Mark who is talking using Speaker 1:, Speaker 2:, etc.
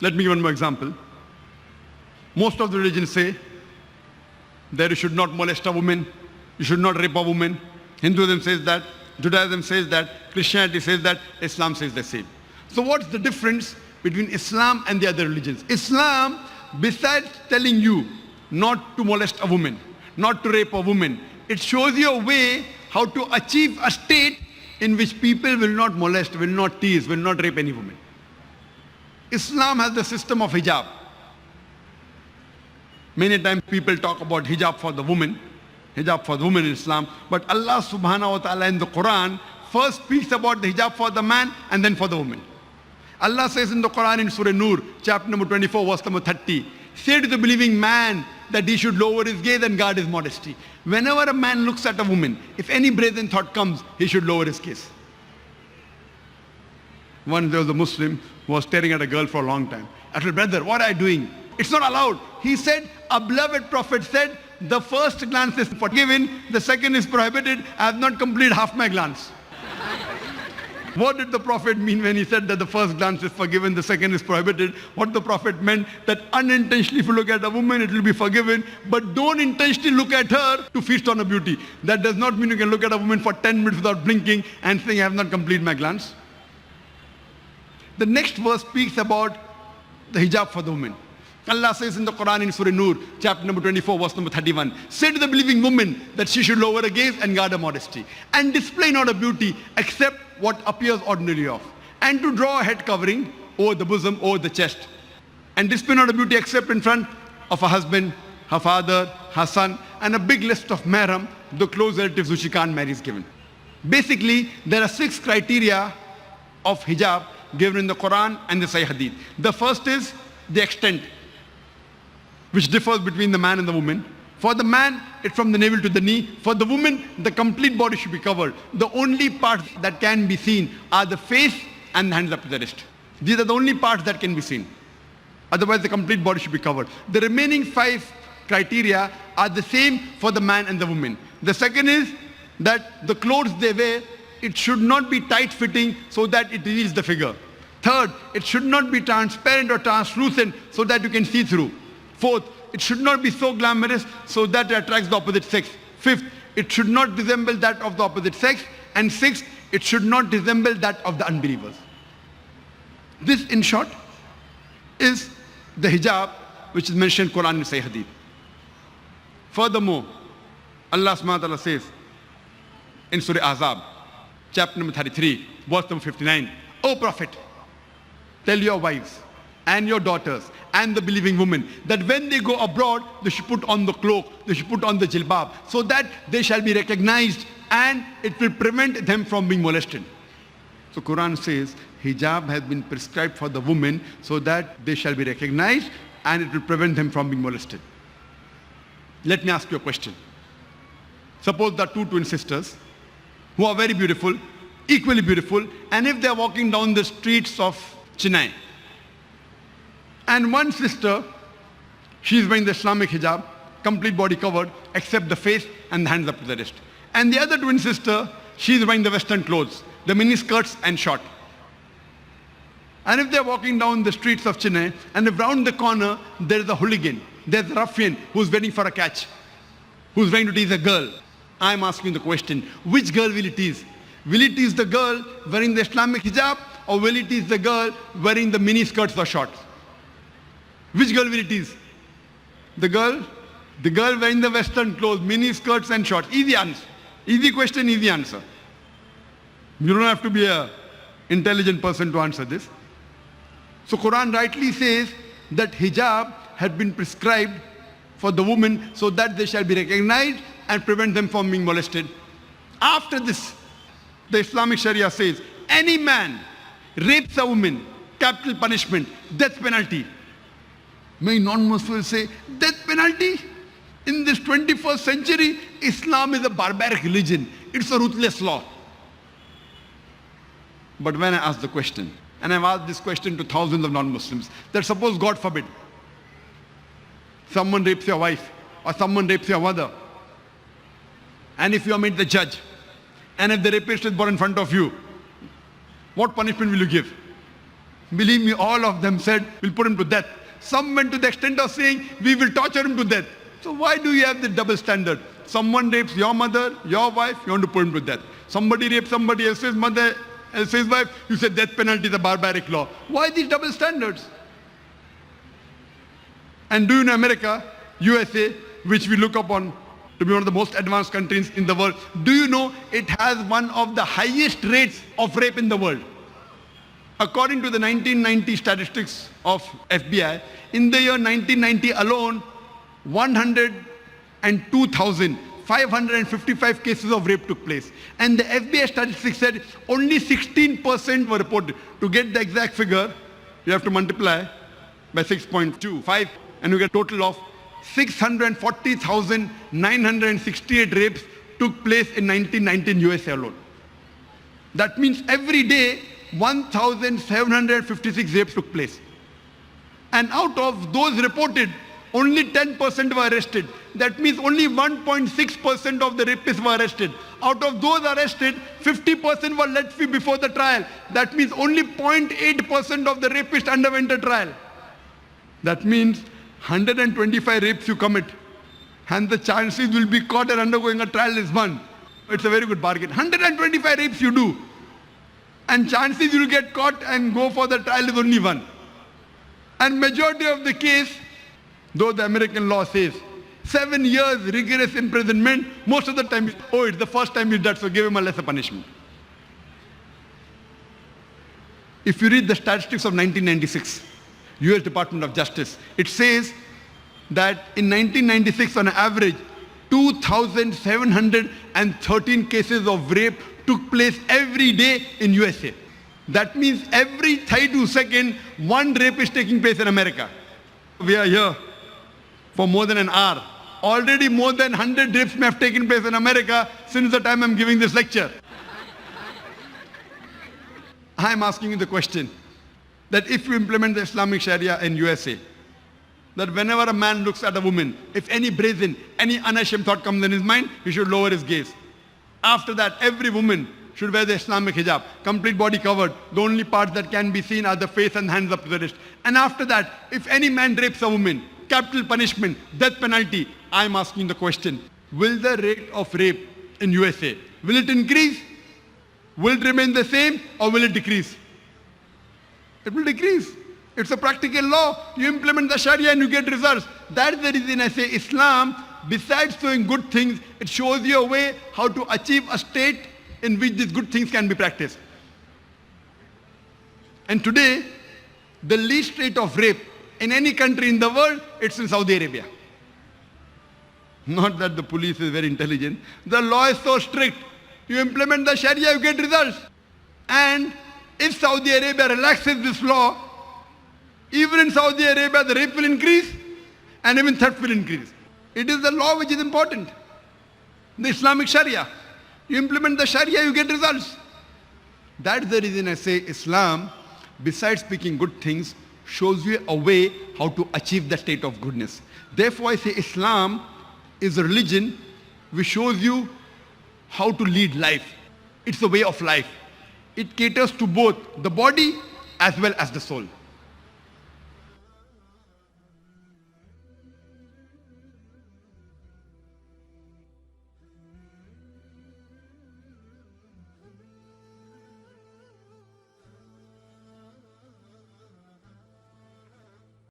Speaker 1: Let me give one more example. Most of the religions say that you should not molest a woman, you should not rape a woman. Hinduism says that, Judaism says that, Christianity says that, Islam says the same. So what's the difference between Islam and the other religions? Islam, besides telling you not to molest a woman, not to rape a woman, it shows you a way how to achieve a state in which people will not molest, will not tease, will not rape any woman. Islam has the system of hijab. Many times people talk about hijab for the woman in Islam, but Allah subhanahu wa ta'ala in the Quran first speaks about the hijab for the man and then for the woman. Allah says in the Quran in Surah Nur, chapter number 24, verse number 30, say to the believing man that he should lower his gaze and guard his modesty. Whenever a man looks at a woman, if any brazen thought comes, he should lower his gaze. Once there was a Muslim who was staring at a girl for a long time. I said, brother, what are you doing? It's not allowed. He said, a beloved prophet said, the first glance is forgiven, the second is prohibited. I have not completed half my glance. What did the prophet mean when he said that the first glance is forgiven, the second is prohibited? What the prophet meant that unintentionally if you look at a woman, it will be forgiven, but don't intentionally look at her to feast on her beauty. That does not mean you can look at a woman for 10 minutes without blinking and saying, I have not completed my glance. The next verse speaks about the hijab for the woman. Allah says in the Quran in Surah Nur, chapter number 24, verse number 31, say to the believing woman that she should lower her gaze and guard her modesty, and display not her beauty except what appears ordinarily of, and to draw a head covering over the bosom, over the chest, and display not her beauty except in front of her husband, her father, her son, and a big list of mahram, the close relatives who she can't marry is given. Basically, there are 6 criteria of hijab given in the Quran and the Sahih Hadith. The first is the extent, which differs between the man and the woman. For the man, it's from the navel to the knee. For the woman, the complete body should be covered. The only parts that can be seen are the face and the hands up to the wrist. These are the only parts that can be seen. Otherwise, the complete body should be covered. The remaining 5 criteria are the same for the man and the woman. The second is that the clothes they wear, it should not be tight-fitting so that it reveals the figure. Third, it should not be transparent or translucent so that you can see through. Fourth, it should not be so glamorous so that it attracts the opposite sex. Fifth, it should not resemble that of the opposite sex. And sixth, it should not resemble that of the unbelievers. This, in short, is the hijab which is mentioned in Quran and Sahih Hadith. Furthermore, Allah subhanahu wa ta'ala says in Surah Ahzab, chapter number 33, verse number 59, O Prophet, tell your wives and your daughters and the believing women that when they go abroad, they should put on the cloak, they should put on the jilbab, so that they shall be recognized and it will prevent them from being molested. So Quran says hijab has been prescribed for the women so that they shall be recognized and it will prevent them from being molested. Let me ask you a question. Suppose there are 2 twin sisters who are very beautiful, equally beautiful, and if they are walking down the streets of Chennai, and one sister, she is wearing the Islamic hijab, complete body covered, except the face and the hands up to the wrist. And the other twin sister, she is wearing the Western clothes, the mini skirts and short. And if they are walking down the streets of Chennai, and if round the corner, there is a hooligan, there is a ruffian who is waiting for a catch, who is trying to tease a girl. I am asking the question, which girl will it tease? Will it tease the girl wearing the Islamic hijab, or will it tease the girl wearing the mini skirts or shorts? Which girl will it tease? The girl wearing the Western clothes, mini skirts and shorts. Easy answer. Easy question, easy answer. You don't have to be an intelligent person to answer this. So Quran rightly says that hijab had been prescribed for the women so that they shall be recognized and prevent them from being molested. After this, the Islamic Sharia says, any man rapes a woman, capital punishment, death penalty. May non-Muslims will say, death penalty? In this 21st century, Islam is a barbaric religion. It's a ruthless law. But when I ask the question, and I've asked this question to thousands of non-Muslims, that suppose, God forbid, someone rapes your wife or someone rapes your mother, and if you are made the judge, and if the rapist is brought in front of you, what punishment will you give? Believe me, all of them said, we'll put him to death. Some went to the extent of saying, we will torture him to death. So why do you have the double standard? Someone rapes your mother, your wife, you want to put him to death. Somebody rapes somebody else's mother, else's wife, you say death penalty is a barbaric law. Why these double standards? And do you know America, USA, which we look upon to be one of the most advanced countries in the world, do you know it has one of the highest rates of rape in the world? According to the 1990 statistics of FBI, in the year 1990 alone, 102,555 cases of rape took place. And the FBI statistics said only 16% were reported. To get the exact figure, you have to multiply by 6.25 and you get a total of 640,968 rapes took place in 1990 in USA alone. That means every day, 1,756 rapes took place. And out of those reported, only 10% were arrested. That means only 1.6% of the rapists were arrested. Out of those arrested, 50% were let free before the trial. That means only 0.8% of the rapists underwent a trial. That means 125 rapes you commit, and the chances will be caught and undergoing a trial is 1. It's a very good bargain. 125 rapes you do, and chances you will get caught and go for the trial is only 1. And majority of the case, though the American law says 7 years rigorous imprisonment, most of the time, it's the first time you did, so give him a lesser punishment. If you read the statistics of 1996, US Department of Justice, it says that in 1996 on average, 2,713 cases of rape took place every day in USA. That means every 32 seconds, one rape is taking place in America. We are here for more than an hour. Already more than 100 rapes may have taken place in America since the time I'm giving this lecture. I'm asking you the question that if you implement the Islamic Sharia in USA, that whenever a man looks at a woman, if any brazen, any unashamed thought comes in his mind, he should lower his gaze. After that, every woman should wear the Islamic hijab, complete body covered. The only parts that can be seen are the face and hands up to the wrist. And after that, if any man rapes a woman, capital punishment, death penalty. I'm asking the question, will the rate of rape in USA, will it increase? Will it remain the same or will it decrease? It will decrease. It's a practical law. You implement the Sharia and you get results. That's the reason I say Islam, besides showing good things, it shows you a way how to achieve a state in which these good things can be practiced. And today, the least rate of rape in any country in the world, it's in Saudi Arabia. Not that the police is very intelligent. The law is so strict. You implement the Sharia, you get results. And if Saudi Arabia relaxes this law, even in Saudi Arabia, the rape will increase and even theft will increase. It is the law which is important. The Islamic Sharia. You implement the Sharia, you get results. That's the reason I say Islam, besides speaking good things, shows you a way how to achieve the state of goodness. Therefore, I say Islam is a religion which shows you how to lead life. It's a way of life. It caters to both the body as well as the soul.